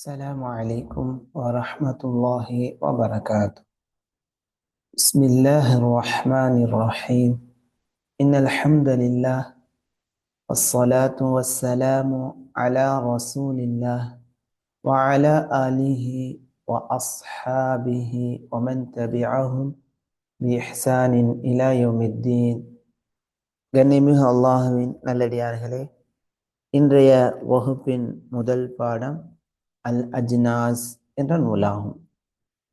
السلام عليكم ورحمة الله وبركاته. بسم الله الرحمن الرحيم. إن الحمد لله والصلاة والسلام على رسول الله وعلى آله وأصحابه ومن تبعهم بإحسان إلى يوم الدين. கண்ணியமிகு அல்லாஹுவின் நல்லடியார்களே, இன்றைய வகுப்பின் முதல் பாடம் அல் அஜ்னாஸ் என்ற நூலாகும்.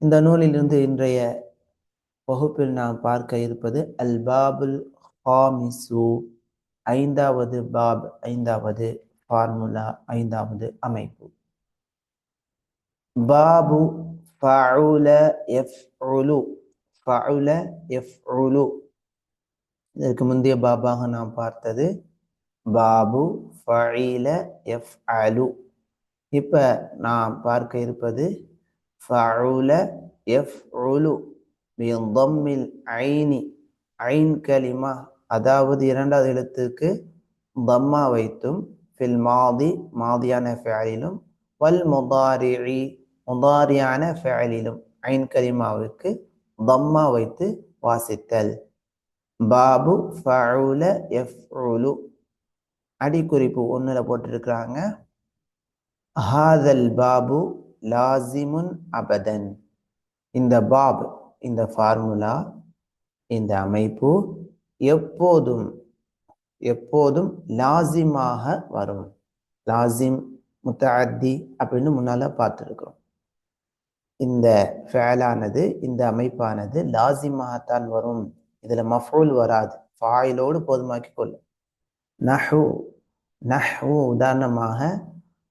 இந்த நூலிலிருந்து இன்றைய வகுப்பில் நாம் பார்க்க இருப்பது அல் பாபுல் ஹாமிசு, ஐந்தாவது பாப், ஐந்தாவது ஃபார்முலா, ஐந்தாவது அமைப்பு. பாபு ஃபஉல யஃப்உலு, ஃபஉல யஃப்உலு. இதற்கு முந்தைய பாபாக நாம் பார்த்தது பாபு ஃபஇல யஃப்அலு. இப்ப நாம் பார்க்க இருப்பது ஃபஉல யஃப்உலு பிதம்மில் ஐனி, ஐன் கலிமா, அதாவது இரண்டாவது எழுத்துக்கு தம்மா வைத்தும், ஃபில் மாதி, மாதியான ஃபஅலிலும், வல் முதாரிஇ, முதாரியான ஃபஅலிலும் ஐன் கலிமாவுக்கு தம்மா வைத்து வாசித்தல். பாபு ஃபஉல யஃப்உலு. அடிக்குறிப்பு ஒன்றுல போட்டிருக்கிறாங்க, ஹாதல் பாபு லாசிமுன் அபதன். இந்த பாப், இந்த ஃபார்முலா, இந்த அமைப்பு எப்போதும் எப்போதும் லாசிமாக வரும். லாசிம், முத்தஅத்தி அப்படின்னு முன்னால பார்த்துருக்கிறோம். இந்த ஃபஅலானது, இந்த அமைப்பானது லாசிமாகத்தான் வரும். இதுல மஃஊல் வராது, ஃபாயிலோடு போதுமாக்கி கொள்ளும். நஹு, நஹு உதாரணமாக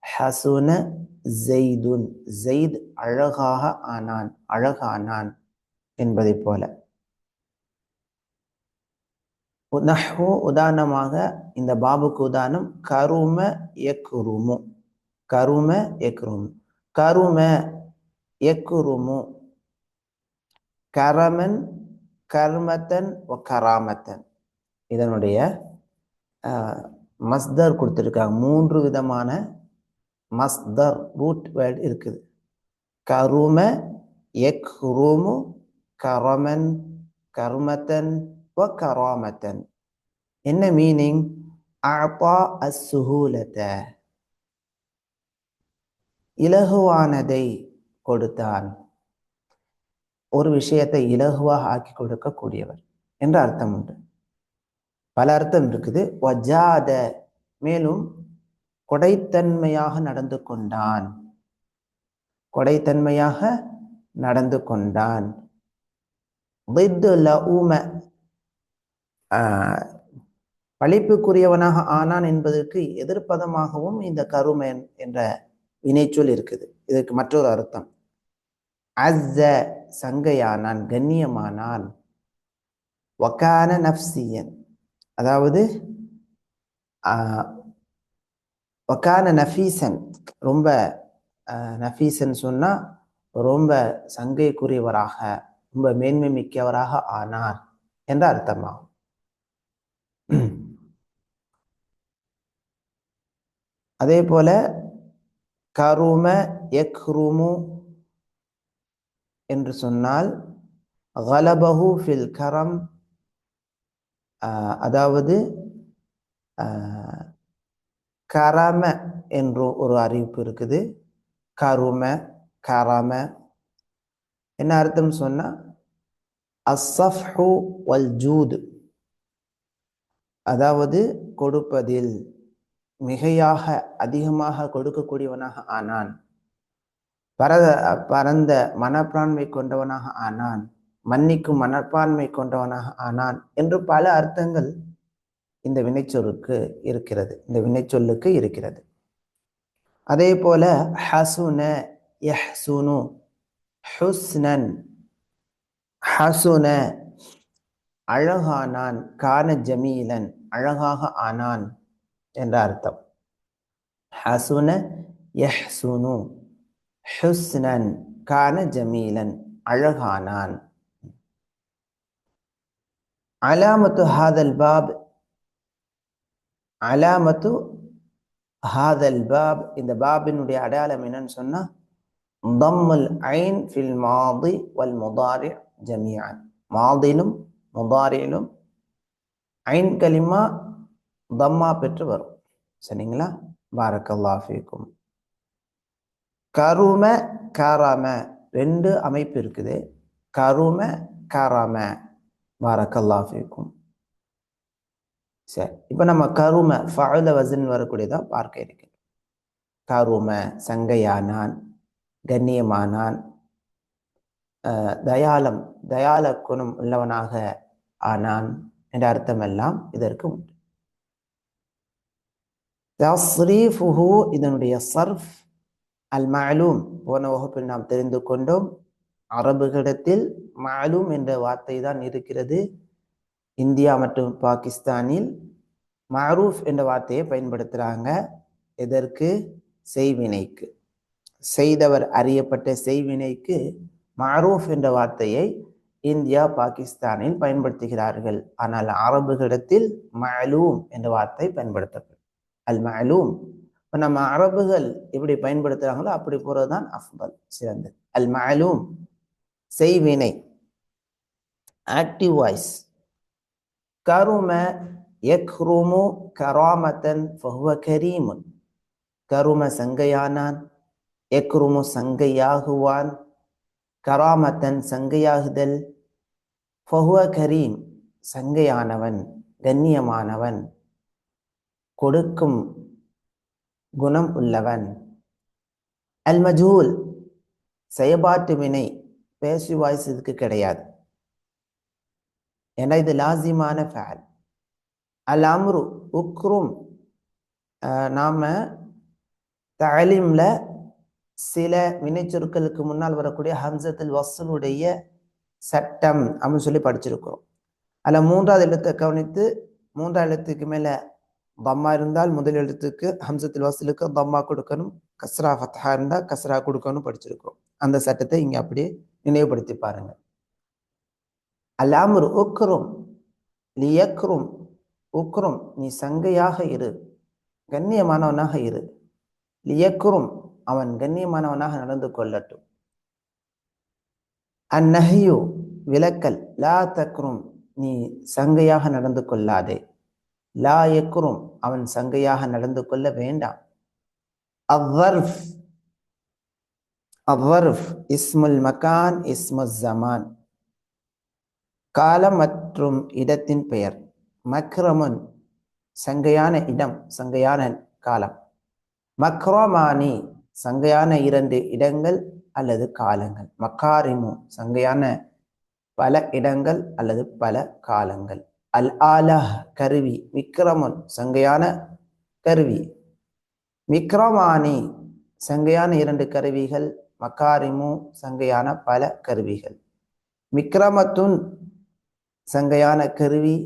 ஹசுன ஜெய்துன், ஜெயித் அழகாக ஆனான், அழகானான் என்பதை போல. நஹ்வு உதாரணமாக, இந்த பாபுக்கு உதாரணம் கரும யக்ருமு, கரும யக்ருமு, கரும யக்ருமு, கரமன், கர்மத்தன், கராமத்தன். இதனுடைய மஸ்தர் கொடுத்திருக்காங்க. 3 விதமான மஸ்தர், ரூட் வேர்ட் இருக்குது. கரும யக்ருமு, கரமன், கர்மத்தன், கராமத்தன். என்ன மீனிங்? அஅதா அஸ்ஸுஹூலத, இலகுவானதை கொடுத்தான். ஒரு விஷயத்தை இலகுவாக ஆக்கி கொடுக்கக்கூடியவர் என்ற அர்த்தம் உண்டு. பல அர்த்தம் இருக்குது. வஜாத, மேலும் கொடைத்தன்மையாக நடந்து கொண்டான், கொடைத்தன்மையாக நடந்து கொண்டான். பழிப்புக்குரியவனாக ஆனான் என்பதற்கு எதிர்ப்பதமாகவும் இந்த கருமன் என்ற வினைச்சொல் இருக்குது. இதற்கு மற்றொரு அர்த்தம், அஸ்ஸ, சங்கையானான், கண்ணியமானான். வகான நஃப்சியன், அதாவது வகான நஃபீசன், ரொம்ப நஃபீசன் சொன்னா ரொம்ப சங்கைக்குரியவராக, ரொம்ப மேன்மை மிக்கவராக ஆனார் என்ற அர்த்தமாகும். அதே போல கரும யக்ருமு என்று சொன்னால் கலபஹு ஃபில் கரம், அதாவது கரம என்று ஒரு அறிவிப்பு இருக்குது. கரும, கரம என்ன அர்த்தம் சொன்னா அஸ்ஸஃப்ஹு வல் ஜூத், அதாவது கொடுப்பதில் மிகையாக, அதிகமாக கொடுக்கக்கூடியவனாக ஆனான். பரந்த மனப்பான்மை கொண்டவனாக ஆனான், மன்னிக்கும் மனப்பான்மை கொண்டவனாக ஆனான் என்று பல அர்த்தங்கள் இந்த வினைச்சொல்லுக்கு இருக்கிறது, இந்த வினைச்சொல்லுக்கு இருக்கிறது. அதே போல ஹசுன யஹ்சுனு, ஹுஸ்னன், ஹசுன அழகானான், கான ஜமீலன், அழகாக ஆனான் என்ற அர்த்தம். ஹசுன யஹ்சுனு, ஹுஸ்னன், கான ஜமீலன், அழகானான். அலாமத்து ஹாதல் பாப், அலாமத்து ஹாதல் பாப், இந்த பாபினுடைய அடையாளம் என்னன்னு சொன்னா தம்முல் ஐன் ஃபில் மாதி வல் முதாரி ஜமீஅன். மாதிலும் முதாரியிலும் ஐன் கலிமா தம்மா பெற்று வரும். சரிங்களா? பாரக்கல்லாஹு ஃபீக்கும். கரும கரம ரெண்டு அமைப்பு இருக்குது. கரும கரம. பாரக்கல்லாஹு ஃபீக்கும். சரி, இப்போ நம்ம கரும ஃபஅல வஸன் வரக்கூடியதா பார்க்க இருக்கிறோம். கரும சங்கையானான், கண்ணியமானான், தயாளம் தயால குணம் உள்ளவனாக ஆனான் என்ற அர்த்தமெல்லாம் இதற்கு உண்டு. தஸ்ரீஃபுஹு, இதனுடைய சர்ஃப் அல் மஅலூம், போன வகுப்பில் நாம் தெரிந்து கொண்டோம். அரபுகளிடத்தில் மஅலூம் என்ற வார்த்தை தான் இருக்கிறது. இந்தியா மற்றும் பாகிஸ்தானில் மஅரூஃப் என்ற வார்த்தையை பயன்படுத்துகிறாங்க. எதற்கு? செய்வினைக்கு. செய்தவர் அறியப்பட்ட செய்வினைக்கு மஅரூஃப் என்ற வார்த்தையை இந்தியா பாகிஸ்தானில் பயன்படுத்துகிறார்கள். ஆனால் அரபுகளிடத்தில் மஅலூம் என்ற வார்த்தை பயன்படுத்தப்படும். அல் மஅலூம். இப்போ நம்ம அரபுகள் எப்படி பயன்படுத்துகிறாங்களோ அப்படி போகிறது தான் அஃபல், சிறந்தது. அல் மஅலூம் செய்வினை, ஆக்டிவ் வாய்ஸ். கரும யக்ருமு கராமத்தன் ஃபஹுவ கரீமுன். கரும சங்கையானான், யக்ருமு சங்கையாகுவான், கராமத்தன் சங்கையாகுதல், ஃபஹுவ கரீம் சங்கையானவன், கண்ணியமானவன், கொடுக்கும் குணம் உள்ளவன். அல் மஜூல் செயபாட்டு வினை, பேசிவ் வாய்ஸ் இதுக்கு கிடையாது, ஏன்னா இது லாசிமான ஃபஅல். அல் அம்ரு உக்ரும், நாம தஅலீம்ல சில வினைச்சொற்களுக்கு முன்னால் வரக்கூடிய ஹம்சத்துல் வஸ்லுடைய சட்டம் அப்படின்னு சொல்லி படிச்சிருக்கிறோம். அதில் மூன்றாவது எழுத்தை கவனித்து, மூன்றாவது எழுத்துக்கு மேலே தம்மா இருந்தால் முதல் எழுத்துக்கு ஹம்சத்துல் வஸ்லுக்கு தம்மா கொடுக்கணும், கஸ்ரா ஃபத்ஹா இருந்தால் கஸ்ரா கொடுக்கணும் படிச்சிருக்கிறோம். அந்த சட்டத்தை இங்கே அப்படியே நினைவுபடுத்தி பாருங்க. அல் அம்ரு உக்ரும் லியக்ரும், உக்ரும் நீ சங்கையாக இரு, கண்ணியமானவனாக இரு. லியக்ரும் அவன் கண்ணியமானவனாக நடந்து கொள்ளட்டும். அந்நஹியு விலக்கல், லா தக்ரும் நீ சங்கையாக நடந்து கொள்ளாதே. லா யக்ரும் அவன் சங்கையாக நடந்து கொள்ள வேண்டாம். அவ்வர்ஃப், அவ்வர்ஃப் இஸ்முல் மகான் இஸ்முல் ஜமான், காலம் மற்றும் இடத்தின் பெயர். மக்ரமுன் சங்கையான இடம், சங்கையான காலம். மக்ரமானி சங்கையான இரண்டு இடங்கள் அல்லது காலங்கள். மக்காரிமு சங்கையான பல இடங்கள் அல்லது பல காலங்கள். அல் ஆலஹ் கருவி. விக்ரமுன் சங்கையான கருவி. விக்ரமானி சங்கையான இரண்டு கருவிகள். மக்காரிமு சங்கையான பல கருவிகள். விக்ரமத்துன் சங்கையான கருவி.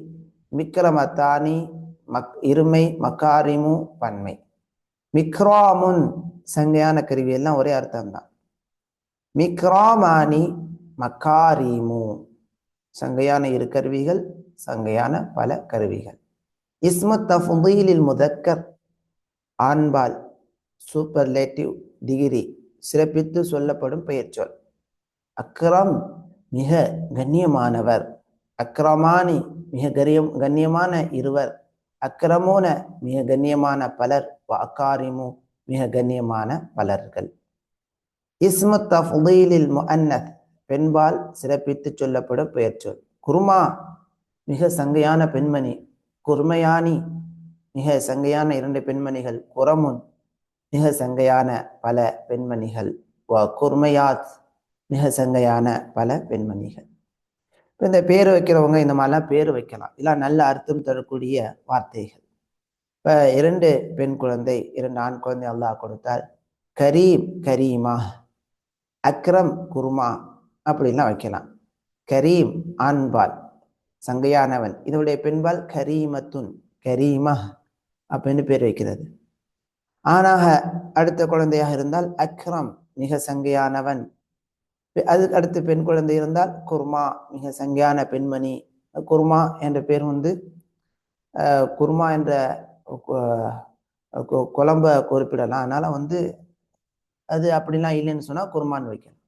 விக்ரமத்தானி இருமை, மக்காரிமு பன்மை. மிக்ராமுன் சங்கையான கருவி, எல்லாம் ஒரே அர்த்தம் தான். மிக்ராமானி மக்காரிமு சங்கையான இரு கருவிகள், சங்கையான பல கருவிகள். இஸ்மு தஃதீலில் முதக்கர் ஆண்பால் சூப்பர்லேட்டிவ் டிகிரி சிறப்பித்து சொல்லப்படும் பெயர் சொல். அக்ரம் மிக கண்ணியமானவர். அக்ரமானி மிக கண்ணியமான இருவர். அக்ரமூன மிக கண்ணியமான பலர். அக்காரிமு மிக கண்ணியமான பலர்கள். இஸ்மு தஃதீலில் முஅன்னத் பெண்பால் சிறப்பித்து சொல்லப்படும் பெயர் சொல். குர்மா மிக சங்கையான பெண்மணி. குர்மையானி மிக சங்கையான இரண்டு பெண்மணிகள். குரமுன் மிக சங்கையான பல பெண்மணிகள். குர்மையாத் மிக சங்கையான பல பெண்மணிகள். இப்போ இந்த பேர் வைக்கிறவங்க இந்த மாதிரிலாம் பேர் வைக்கலாம், இல்லை நல்ல அர்த்தம் தரக்கூடிய வார்த்தைகள். இப்போ இரண்டு பெண் குழந்தை, இரண்டு ஆண் குழந்தை அல்லாஹ் கொடுத்தால் கரீம் கரீமா, அக்ரம் குர்மா அப்படின்லாம் வைக்கலாம். கரீம் ஆண்பால் சங்கையானவன், இதனுடைய பெண்பால் கரீமத்துன் கரீமா அப்படின்னு பேர் வைக்கிறது. ஆணாக அடுத்த குழந்தையாக இருந்தால் அக்ரம் மிக சங்கையானவன். அதுக்கு அடுத்து பெண் குழந்தை இருந்தால் குர்மா மிக சங்கையான பெண்மணி. குர்மா என்ற பேர் குர்மா என்ற குழம்ப குறிப்பிடலாம். அதனால அது அப்படிலாம் இல்லைன்னு சொன்னா குர்மான் வைக்கணும்.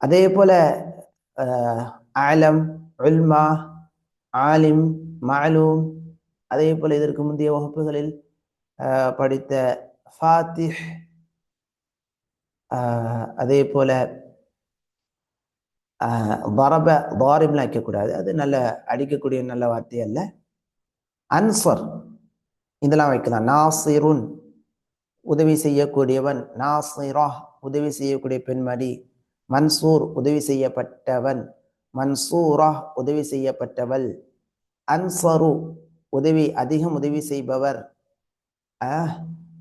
அதே போல ஆலம், உல்மா, ஆலிம், மாலூம், அதே போல இதற்கு முந்தைய வகுப்புகளில் படித்த ஃபாத்திஹ், அதே போல வரப, தாரிப்லாம் வைக்கக்கூடாது. அது நல்ல அடிக்கக்கூடிய நல்ல வார்த்தை அல்ல. அன்சர் இதெல்லாம் வைக்கலாம். நாசிருன் உதவி செய்யக்கூடியவன், நாசிரா உதவி செய்யக்கூடிய பெண்மணி, மன்சூர் உதவி செய்யப்பட்டவன், மன்சூரா உதவி செய்யப்பட்டவள், அன்சரு அதிகம் உதவி செய்பவர்,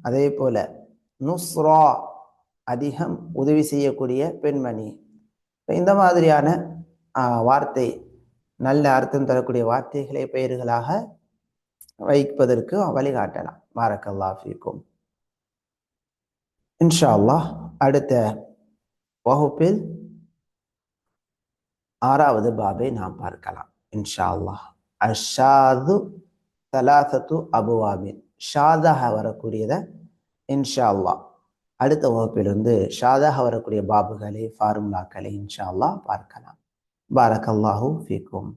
அதே போல நுஸ்ரா அதிகம் உதவி செய்யக்கூடிய பெண்மணி. இந்த மாதிரியான வார்த்தை, நல்ல அர்த்தம் தரக்கூடிய வார்த்தைகளை பெயர்களாக வைப்பதற்கு வழிகாட்டலாம். பாரக்கல்லாஹு ஃபீக்கும். இன்ஷா அல்லாஹ் அடுத்த வகுப்பில் 6வது பாபை நாம் பார்க்கலாம். இன்ஷா அல்லாஹ். அஷாது தலாசத்து அபுவாபின், ஷாதாக வரக்கூடியத இன்ஷா அல்லாஹ் அடுத்த வகுப்பிலிருந்து ஷாதாக வரக்கூடிய பாபுகளை, ஃபார்முலாக்களை இன்ஷா அல்லாஹ் பார்க்கலாம். பாரக்கல்லாஹு ஃபீக்கும்.